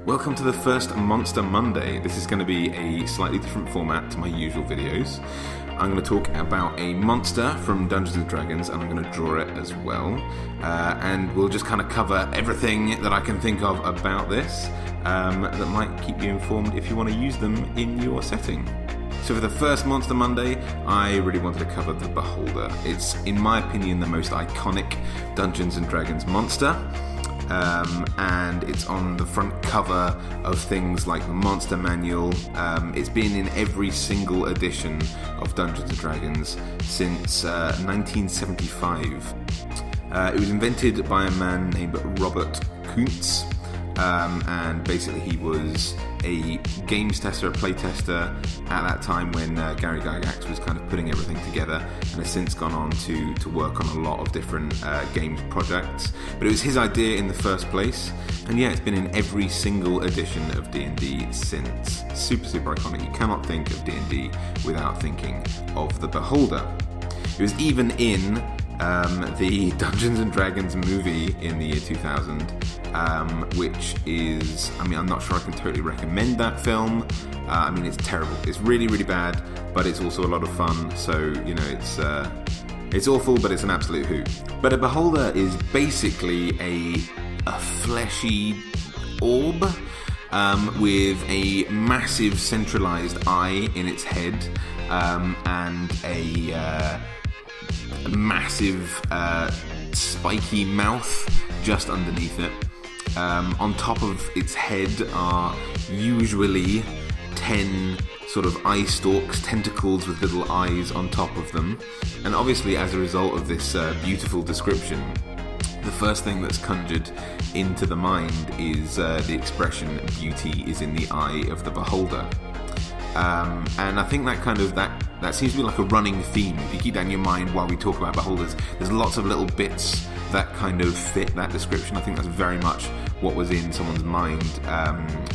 Welcome to the first Monster Monday. This is going to be a slightly different format to my usual videos. I'm going to talk about a monster from Dungeons & Dragons, and I'm going to draw it as well. And we'll just kind of cover everything that I can think of about this that might keep you informed if you want to use them in your setting. So for the first Monster Monday, I really wanted to cover the Beholder. It's, in my opinion, the most iconic Dungeons & Dragons monster. And it's on the front cover of things like the Monster Manual. It's been in every single edition of Dungeons & Dragons since 1975. It was invented by a man named Robert Kuntz, and basically he was a games tester, a play tester at that time when Gary Gygax was kind of putting everything together, and has since gone on to work on a lot of different games projects. But it was his idea in the first place, and yeah, it's been in every single edition of D&D since. Super, super iconic. You cannot think of D&D without thinking of the Beholder. It was even in the Dungeons & Dragons movie in the year 2000, which is, I'm not sure I can totally recommend that film. It's terrible. It's really, really bad, but it's also a lot of fun. So, it's awful, but it's an absolute hoot. But a Beholder is basically a fleshy orb with a massive centralized eye in its head, and a massive spiky mouth just underneath it. On top of its head are usually 10 sort of Eyestalks, tentacles with little eyes on top of them. And obviously, as a result of this beautiful description, the first thing that's conjured into the mind is the expression, beauty is in the eye of the Beholder. And I think that seems to be like a running theme. If you keep that in your mind while we talk about Beholders, there's lots of little bits that kind of fit that description. I think that's very much what was in someone's mind,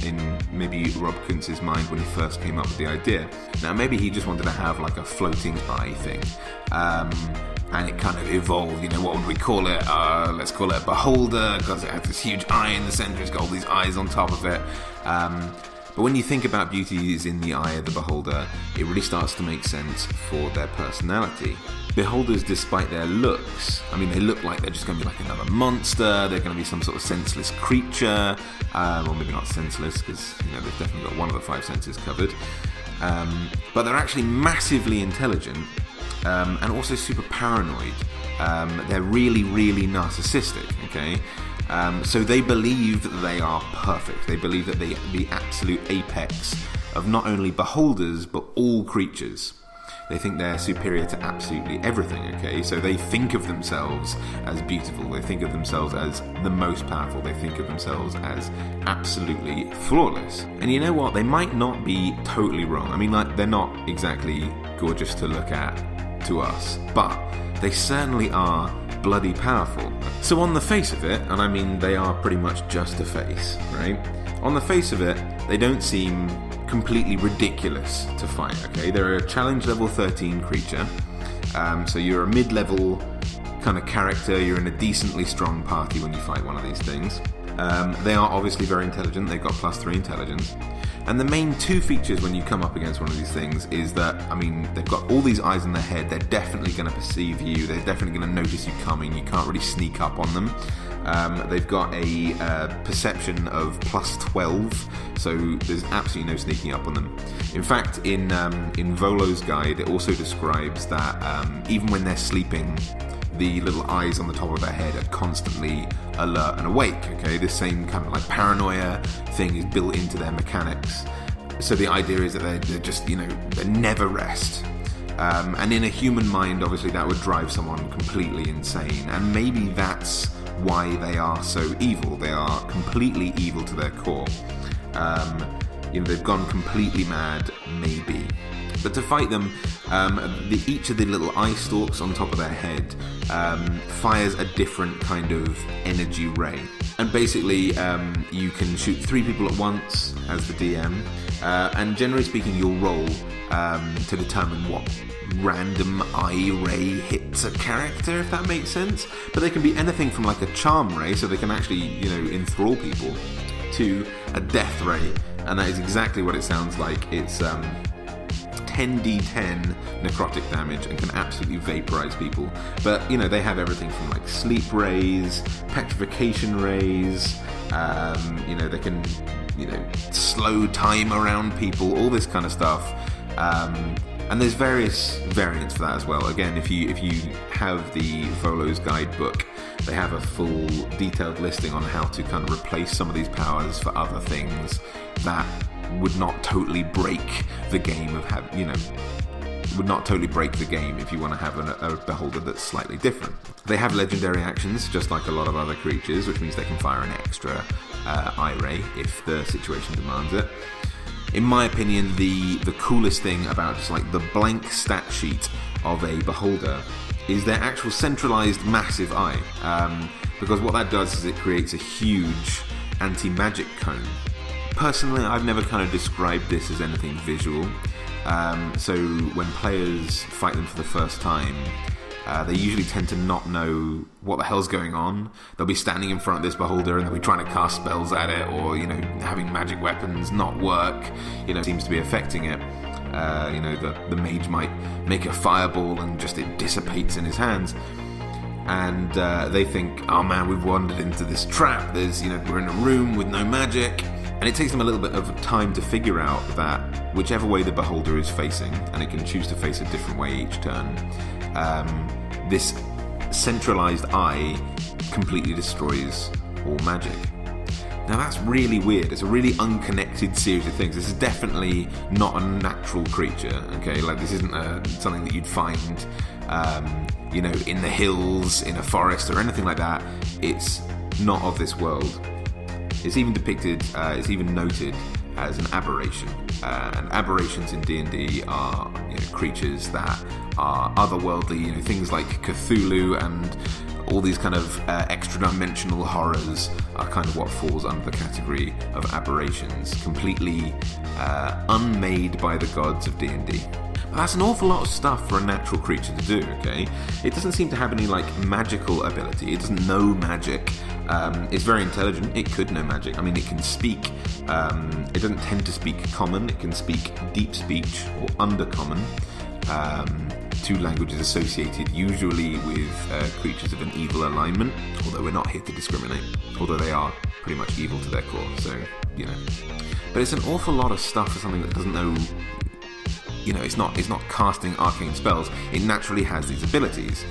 in maybe Rob Kuntz's mind when he first came up with the idea. Now, maybe he just wanted to have like a floating eye thing. And it kind of evolved, what would we call it? Let's call it a Beholder, because it has this huge eye in the center, it's got all these eyes on top of it. But when you think about beauty is in the eye of the Beholder, it really starts to make sense for their personality. Beholders, despite their looks, they look like they're just going to be like another monster, they're going to be some sort of senseless creature, or maybe not senseless, because they've definitely got one of the 5 senses covered. But they're actually massively intelligent, and also super paranoid. They're really, really narcissistic, okay? So they believe that they are perfect. They believe that they are the absolute apex of not only beholders, but all creatures. They think they're superior to absolutely everything, okay? So they think of themselves as beautiful. They think of themselves as the most powerful. They think of themselves as absolutely flawless. And you know what? They might not be totally wrong. They're not exactly gorgeous to look at to us, but they certainly are bloody powerful. So on the face of it, and they are pretty much just a face, right? On the face of it, they don't seem completely ridiculous to fight, okay? They're a challenge level 13 creature, so you're a mid-level kind of character, you're in a decently strong party when you fight one of these things. They are obviously very intelligent, they've got +3 intelligence. And the main 2 features when you come up against one of these things is that, they've got all these eyes in their head, they're definitely going to perceive you, they're definitely going to notice you coming, you can't really sneak up on them. They've got a perception of +12, so there's absolutely no sneaking up on them. In fact, in Volo's guide, it also describes that even when they're sleeping, the little eyes on the top of their head are constantly alert and awake, okay? This same kind of like paranoia thing is built into their mechanics. So the idea is that they're just, they never rest. And in a human mind, obviously, that would drive someone completely insane. And maybe that's why they are so evil. They are completely evil to their core. They've gone completely mad, maybe. But to fight them, each of the little Eyestalks on top of their head fires a different kind of energy ray. And basically, you can shoot 3 people at once as the DM, and generally speaking, you'll roll to determine what random eye ray hits a character, if that makes sense. But they can be anything from like a charm ray, so they can actually, enthrall people, to a death ray, and that is exactly what it sounds like. It's 10d10 necrotic damage and can absolutely vaporize people. But, they have everything from like sleep rays, petrification rays, they can, slow time around people, all this kind of stuff. And there's various variants for that as well. Again, if you have the Volo's guidebook, they have a full detailed listing on how to kind of replace some of these powers for other things that would not totally break the game would not totally break the game if you want to have a beholder that's slightly different. They have legendary actions, just like a lot of other creatures, which means they can fire an extra eye ray if the situation demands it. In my opinion, the coolest thing about just like the blank stat sheet of a beholder is their actual centralized massive eye. Because what that does is it creates a huge anti-magic cone. Personally, I've never kind of described this as anything visual. So when players fight them for the first time, they usually tend to not know what the hell's going on. They'll be standing in front of this beholder and they'll be trying to cast spells at it, or having magic weapons not work. Seems to be affecting it. The mage might make a fireball and just it dissipates in his hands. And they think, oh man, we've wandered into this trap. We're in a room with no magic. And it takes them a little bit of time to figure out that whichever way the beholder is facing, and it can choose to face a different way each turn, this centralized eye completely destroys all magic. Now that's really weird. It's a really unconnected series of things. This is definitely not a natural creature, okay? Like, this isn't something that you'd find, in the hills, in a forest, or anything like that. It's not of this world. It's even depicted, it's even noted as an aberration. And aberrations in D&D are creatures that are otherworldly, things like Cthulhu and all these kind of extra-dimensional horrors are kind of what falls under the category of aberrations, completely unmade by the gods of D&D. But that's an awful lot of stuff for a natural creature to do, okay? It doesn't seem to have any, magical ability. It doesn't know magic. It's very intelligent. It could know magic. I mean, it can speak. It doesn't tend to speak common. It can speak deep speech or undercommon. Two languages associated usually with creatures of an evil alignment, although we're not here to discriminate, although they are pretty much evil to their core, so, But it's an awful lot of stuff for something that doesn't know, it's not casting arcane spells. It naturally has these abilities.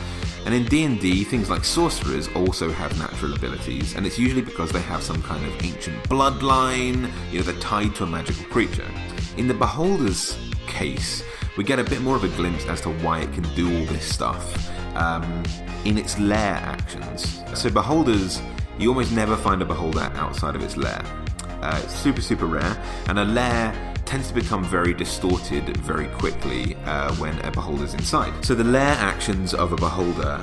And in D&D, things like sorcerers also have natural abilities, and it's usually because they have some kind of ancient bloodline, they're tied to a magical creature. In the beholder's case, we get a bit more of a glimpse as to why it can do all this stuff in its lair actions. So beholders, you almost never find a beholder outside of its lair. It's super, super rare, and a lair tends to become very distorted very quickly when a beholder's inside. So the lair actions of a beholder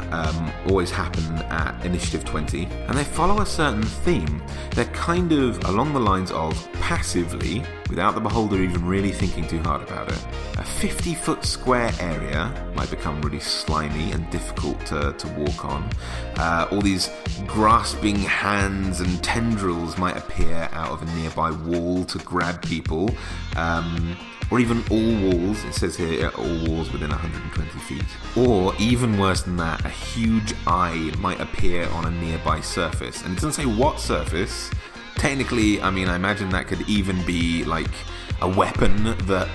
always happen at initiative 20, and they follow a certain theme. They're kind of along the lines of passively, without the beholder even really thinking too hard about it, a 50-foot square area might become really slimy and difficult to walk on. All these grasping hands and tendrils might appear out of a nearby wall to grab people, or even all walls. It says here all walls within 120 feet. Or even worse than that, a huge eye might appear on a nearby surface. And it doesn't say what surface. Technically, I imagine that could even be like a weapon that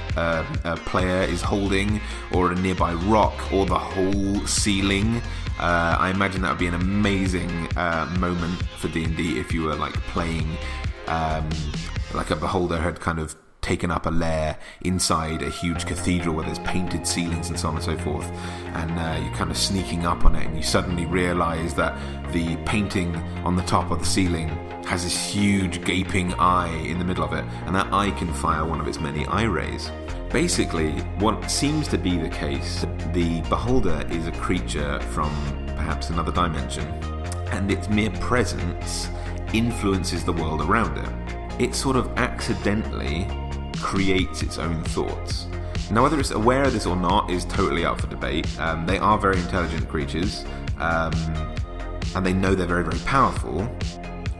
a player is holding, or a nearby rock, or the whole ceiling. I imagine that would be an amazing moment for D&D if you were playing like a beholder had kind of taken up a lair inside a huge cathedral where there's painted ceilings and so on and so forth, and you're kind of sneaking up on it, and you suddenly realise that the painting on the top of the ceiling has this huge gaping eye in the middle of it, and that eye can fire one of its many eye rays. Basically, what seems to be the case, the beholder is a creature from perhaps another dimension, and its mere presence influences the world around it. It sort of accidentally creates its own thoughts. Now, whether it's aware of this or not is totally up for debate. They are very intelligent creatures, and they know they're very, very powerful,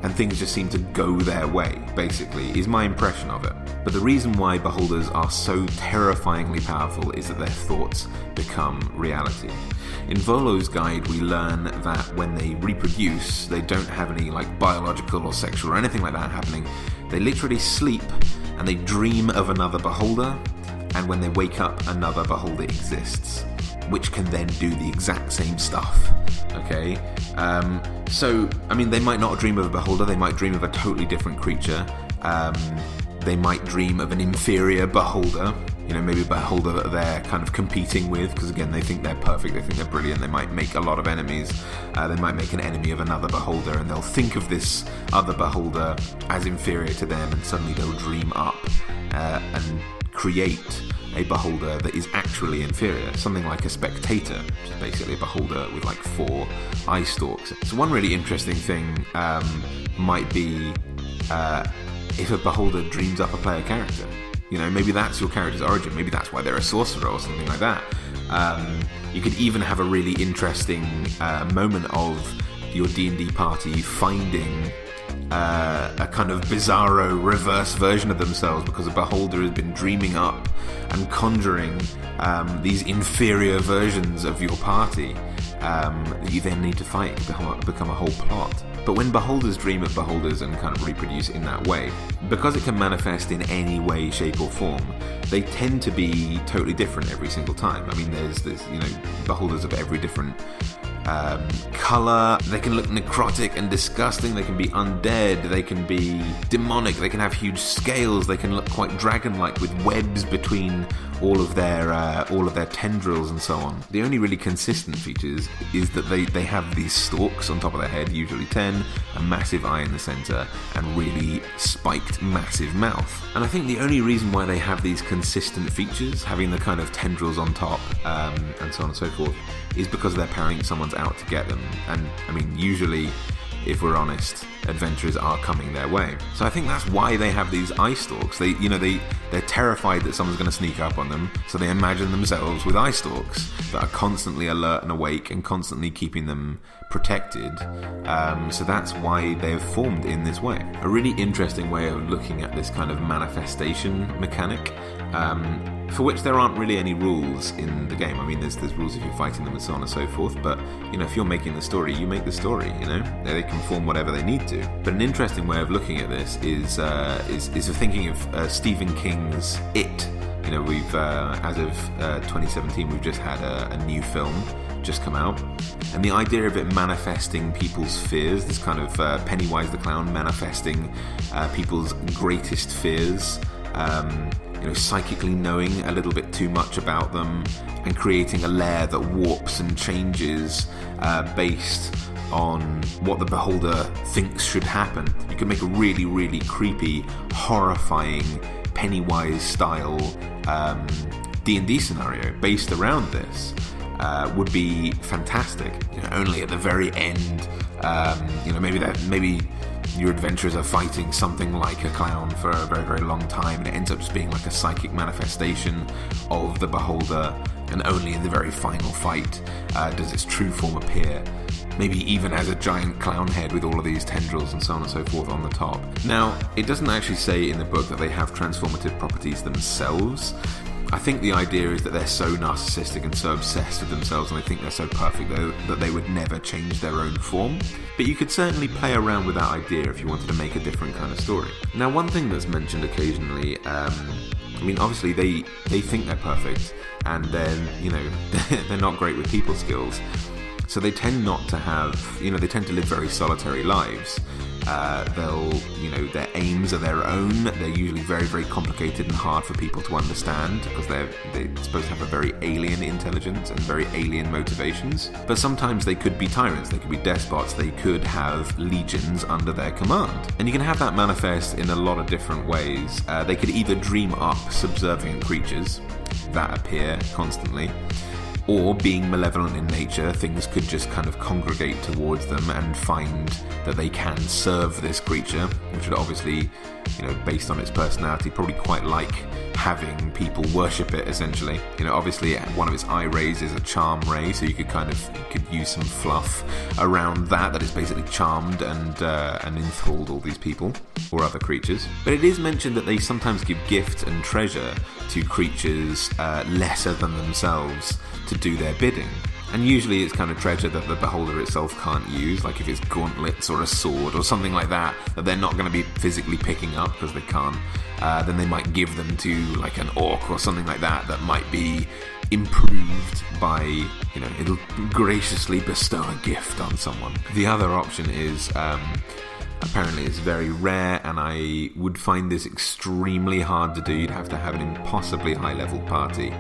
and things just seem to go their way, basically, is my impression of it. But the reason why beholders are so terrifyingly powerful is that their thoughts become reality. In Volo's guide, we learn that when they reproduce, they don't have any biological or sexual or anything like that happening. They literally sleep and they dream of another beholder, and when they wake up, another beholder exists, which can then do the exact same stuff. Okay? They might not dream of a beholder, they might dream of a totally different creature. They might dream of an inferior beholder, maybe a beholder that they're kind of competing with, because again, they think they're perfect, they think they're brilliant, they might make a lot of enemies, they might make an enemy of another beholder, and they'll think of this other beholder as inferior to them, and suddenly they'll dream up and create a beholder that is actually inferior, something like a spectator, which is basically a beholder with 4 Eyestalks. So one really interesting thing might be if a beholder dreams up a player character. Maybe that's your character's origin, maybe that's why they're a sorcerer or something like that. You could even have a really interesting moment of your D&D party finding a kind of bizarro reverse version of themselves because a beholder has been dreaming up and conjuring these inferior versions of your party that you then need to fight. It can become a whole plot. But when beholders dream of beholders and kind of reproduce in that way, because it can manifest in any way, shape or form, they tend to be totally different every single time. There's beholders of every different colour. They can look necrotic and disgusting, they can be undead, they can be demonic, they can have huge scales, they can look quite dragon-like with webs between all of their tendrils and so on. The only really consistent features is that they have these stalks on top of their head, usually 10, a massive eye in the centre, and really spiked massive mouth. And I think the only reason why they have these consistent features, having the kind of tendrils on top, and so on and so forth, is because they're apparently someone's out to get them. And usually, if we're honest, adventurers are coming their way. So I think that's why they have these Eyestalks. They're terrified that someone's going to sneak up on them, so they imagine themselves with Eyestalks that are constantly alert and awake and constantly keeping them protected. So that's why they've formed in this way. A really interesting way of looking at this kind of manifestation mechanic, for which there aren't really any rules in the game. There's rules if you're fighting them and so on and so forth, but if you're making the story, you make the story. They can form whatever they need to. But an interesting way of looking at this is thinking of Stephen King's It. We've as of 2017, we've just had a new film just come out, and the idea of it manifesting people's fears, this kind of Pennywise the Clown manifesting people's greatest fears. Psychically knowing a little bit too much about them and creating a lair that warps and changes based on what the beholder thinks should happen. You could make a really, really creepy, horrifying Pennywise-style D&D scenario based around this. Would be fantastic. Only at the very end, maybe your adventurers are fighting something like a clown for a very, very long time, and it ends up just being like a psychic manifestation of the beholder, and only in the very final fight does its true form appear. Maybe even as a giant clown head with all of these tendrils and so on and so forth on the top. Now, it doesn't actually say in the book that they have transformative properties themselves. I think the idea is that they're so narcissistic and so obsessed with themselves, and they think they're so perfect that they would never change their own form. But you could certainly play around with that idea if you wanted to make a different kind of story. Now, one thing that's mentioned occasionally, obviously they think they're perfect, and then, they're not great with people skills. So they tend not to have, they tend to live very solitary lives. Their aims are their own. They're usually very, very complicated and hard for people to understand because they're supposed to have a very alien intelligence and very alien motivations. But sometimes they could be tyrants, they could be despots, they could have legions under their command. And you can have that manifest in a lot of different ways. They could either dream up subservient creatures that appear constantly, Or being malevolent in nature, things could just kind of congregate towards them and find that they can serve this creature, which would obviously, based on its personality, probably quite like having people worship it, essentially. Obviously one of its eye rays is a charm ray, so you could use some fluff around that is basically charmed and enthralled all these people or other creatures. But it is mentioned that they sometimes give gift and treasure to creatures lesser than themselves to do their bidding. And usually it's kind of treasure that the beholder itself can't use, like if it's gauntlets or a sword or something like that they're not going to be physically picking up because they can't. Then they might give them to like an orc or something like that might be improved by, it'll graciously bestow a gift on someone. The other option is, apparently it's very rare, and I would find this extremely hard to do. You'd have to have an impossibly high level party.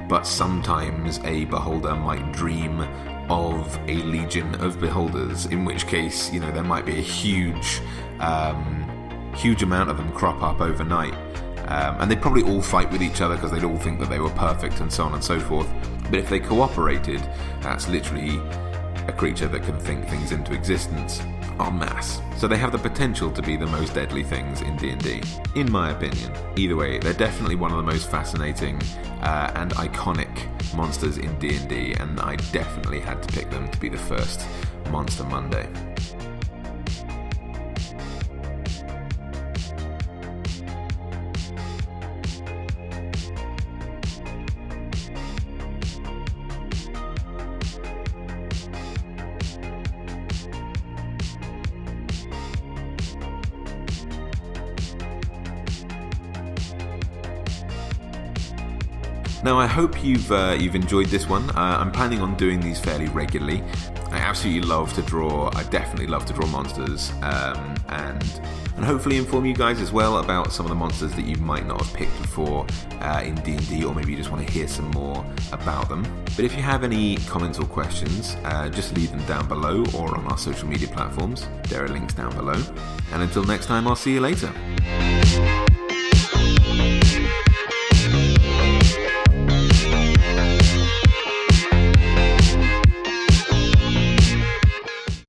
But sometimes a beholder might dream of a legion of beholders, in which case, there might be a huge amount of them crop up overnight. And they'd probably all fight with each other because they'd all think that they were perfect and so on and so forth. But if they cooperated, that's literally a creature that can think things into existence en masse. So they have the potential to be the most deadly things in D&D, in my opinion. Either way, they're definitely one of the most fascinating and iconic monsters in D&D, and I definitely had to pick them to be the first Monster Monday. Now, I hope you've enjoyed this one. I'm planning on doing these fairly regularly. I absolutely love to draw. I definitely love to draw monsters, and hopefully inform you guys as well about some of the monsters that you might not have picked before in D&D, or maybe you just want to hear some more about them. But if you have any comments or questions, just leave them down below or on our social media platforms. There are links down below. And until next time, I'll see you later.